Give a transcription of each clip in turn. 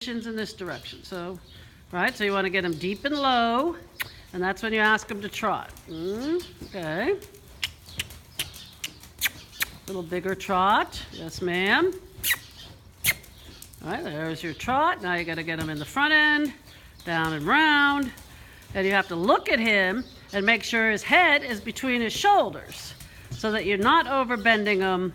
in this direction. So, right, so you want to get him deep and low, and that's when you ask him to trot. Okay. A little bigger trot. Yes, ma'am. All right, there's your trot. Now you got to get him in the front end, down and round. And you have to look at him and make sure his head is between his shoulders so that you're not overbending him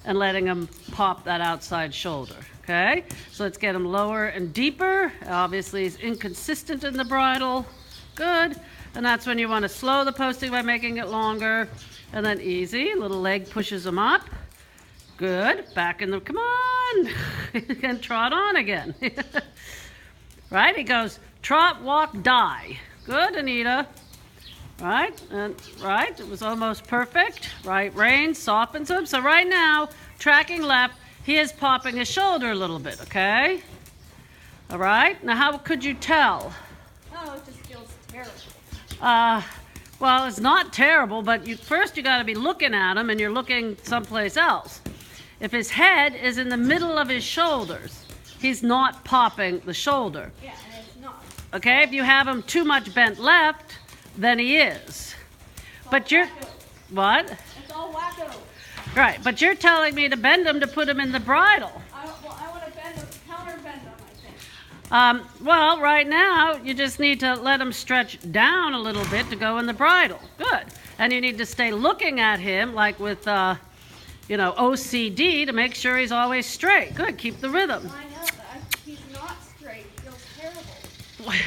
and letting him pop that outside shoulder. Okay, so let's get him lower and deeper. Obviously, he's inconsistent in the bridle. Good. And that's when you want to slow the posting by making it longer. And then easy. Little leg pushes him up. Good. Back in the, come on. And trot on again. Right? He goes trot, walk, die. Good, Anita. Right? And right. It was almost perfect. Right rein softens him. So right now, tracking left, he is popping his shoulder a little bit, okay? All right, now how could you tell? Oh, it just feels terrible. Well, it's not terrible, but first you gotta be looking at him and you're looking someplace else. If his head is in the middle of his shoulders, he's not popping the shoulder. Yeah, and it's not. Okay, if you have him too much bent left, then he is. But you're, what? It's all wacko. Right, but you're telling me to bend him to put him in the bridle. I want to bend him, counter bend him, I think. Well, right now, you just need to let him stretch down a little bit to go in the bridle. Good. And you need to stay looking at him, like with, OCD, to make sure he's always straight. Good, keep the rhythm. I know, but he's not straight. It feels terrible.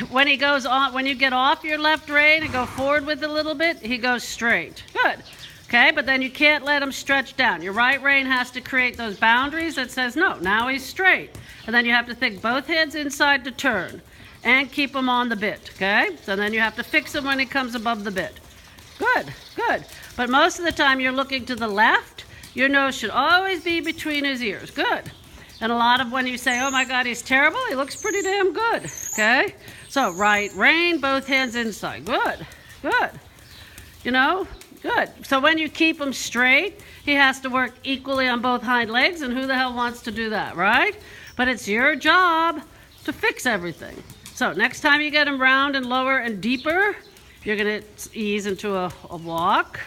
When he goes on, when you get off your left rein and go forward with a little bit, he goes straight. Good. Okay, but then you can't let him stretch down. Your right rein has to create those boundaries that says, no, now he's straight. And then you have to think both hands inside to turn and keep him on the bit, okay? So then you have to fix him when he comes above the bit. Good, good. But most of the time you're looking to the left. Your nose should always be between his ears. Good. And a lot of when you say, oh my God, he's terrible, he looks pretty damn good, okay? So right rein, both hands inside. Good, good. Good. So when you keep him straight, he has to work equally on both hind legs, and who the hell wants to do that, right? But it's your job to fix everything. So next time you get him round and lower and deeper, you're going to ease into a walk,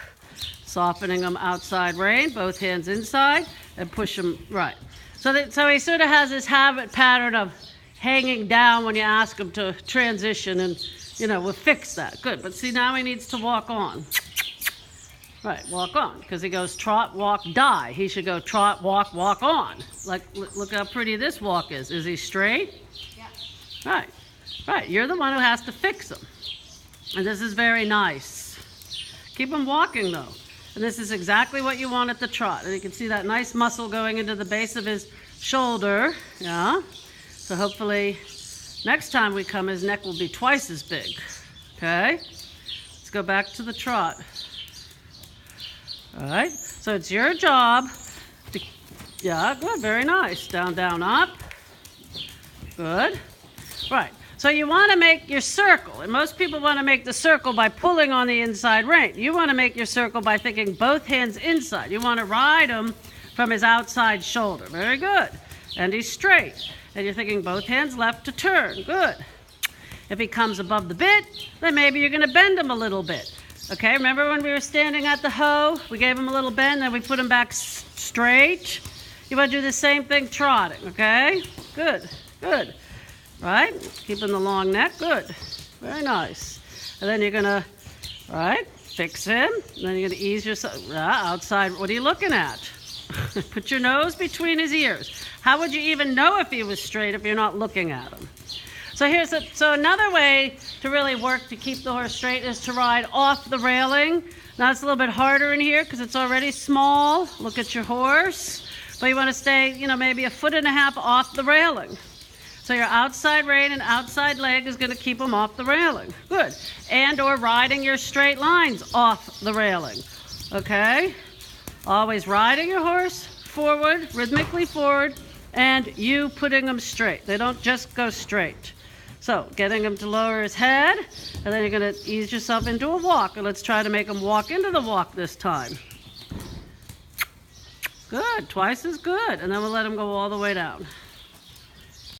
softening him outside rein, both hands inside, and push him right. So he sort of has this habit pattern of hanging down when you ask him to transition, and, we'll fix that. Good. But see, now he needs to walk on. Right, walk on, because he goes trot, walk, die. He should go trot, walk, walk on. Like, look how pretty this walk is. Is he straight? Yeah. Right, right. You're the one who has to fix him. And this is very nice. Keep him walking, though. And this is exactly what you want at the trot. And you can see that nice muscle going into the base of his shoulder. Yeah. So hopefully, next time we come, his neck will be twice as big. Okay? Let's go back to the trot. All right, so it's your job to, yeah, good, very nice. Down, down, up. Good. Right, so you want to make your circle, and most people want to make the circle by pulling on the inside rein. You want to make your circle by thinking both hands inside. You want to ride him from his outside shoulder. Very good. And he's straight. And you're thinking both hands left to turn. Good. If he comes above the bit, then maybe you're going to bend him a little bit. Okay, remember when we were standing at the hoe? We gave him a little bend, then we put him back straight. You want to do the same thing trotting, okay? Good, good. Right? Keeping the long neck, good. Very nice. And then you're going to, right, fix him. And then you're going to ease yourself outside. What are you looking at? Put your nose between his ears. How would you even know if he was straight if you're not looking at him? So another way to really work to keep the horse straight is to ride off the railing. Now it's a little bit harder in here because it's already small. Look at your horse. But you want to stay, maybe 1.5 feet off the railing. So your outside rein and outside leg is going to keep them off the railing. Good. And or riding your straight lines off the railing. Okay? Always riding your horse forward, rhythmically forward, and you putting them straight. They don't just go straight. So getting him to lower his head, and then you're going to ease yourself into a walk. And let's try to make him walk into the walk this time. Good, twice as good. And then we'll let him go all the way down.